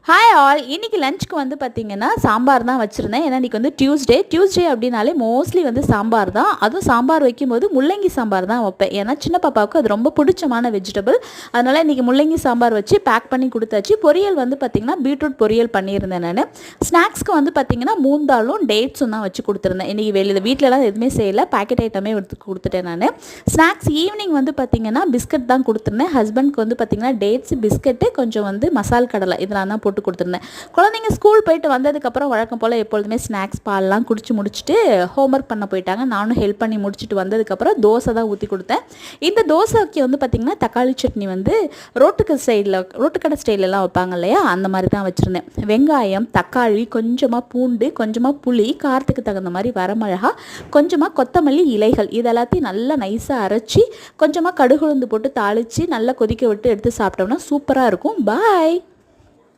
Hi all. இன்றைக்கி லஞ்சுக்கு வந்து பார்த்திங்கன்னா சாம்பார் தான் வச்சுருந்தேன். ஏன்னா இன்றைக்கி வந்து டியூஸ்டே அப்படின்னாலே மோஸ்ட்லி வந்து சாம்பார் தான். அதுவும் சாம்பார் வைக்கும்போது முள்ளங்கி சாம்பார் தான் வைப்பேன். ஏன்னா சின்ன பாப்பாவுக்கு அது ரொம்ப பிடிச்சமான வெஜிடபிள். அதனால் இன்றைக்கி முள்ளங்கி சாம்பார் வச்சு பேக் பண்ணி கொடுத்தாச்சு. பொரியல் வந்து பார்த்திங்கன்னா பீட்ரூட் பொரியல் பண்ணியிருந்தேன் நான். ஸ்நாக்ஸ்க்கு வந்து பார்த்திங்கன்னா மூந்தாலும் டேட்ஸும் தான் வச்சு கொடுத்துருந்தேன். இன்றைக்கி வீட்டிலலாம் எதுவுமே செய்யலை, பேக்கெட் ஐட்டமே எடுத்து கொடுத்துட்டேன் நான். ஸ்நாக்ஸ் ஈவினிங் வந்து பார்த்திங்கன்னா பிஸ்கட் தான் கொடுத்துருந்தேன். ஹஸ்பண்ட்க்கு வந்து பார்த்திங்கன்னா டேட்ஸ், பிஸ்கட்டு, கொஞ்சம் வந்து மசால் கடலை இதெல்லாம் தான் போட்டு கொடுத்துருந்தேன். குழந்தைங்க ஸ்கூல் போயிட்டு வந்ததுக்கப்புறம் வழக்கம் போல் எப்பொழுதுமே ஸ்நாக்ஸ் பால்லாம் குடிச்சு முடிச்சுட்டு ஹோம்ஒர்க் பண்ண போயிட்டாங்க. நானும் ஹெல்ப் பண்ணி முடிச்சுட்டு வந்ததுக்கப்புறம் தோசை தான் ஊற்றி கொடுத்தேன். இந்த தோசைக்கு வந்து பார்த்திங்கன்னா தக்காளி சட்னி வந்து ரோட்டுக்கடை ஸ்டைலெலாம் வைப்பாங்க இல்லையா, அந்த மாதிரி தான் வச்சுருந்தேன். வெங்காயம், தக்காளி, கொஞ்சமாக பூண்டு, கொஞ்சமாக புளி, காரத்துக்கு தகுந்த மாதிரி வரமிளகா, கொஞ்சமாக கொத்தமல்லி இலைகள், இதெல்லாத்தையும் நல்லா நைஸாக அரைச்சி கொஞ்சமாக கடுகு உளுந்து போட்டு தாளித்து நல்லா கொதிக்க விட்டு எடுத்து சாப்பிட்டோம்னா சூப்பராக இருக்கும். பாய்.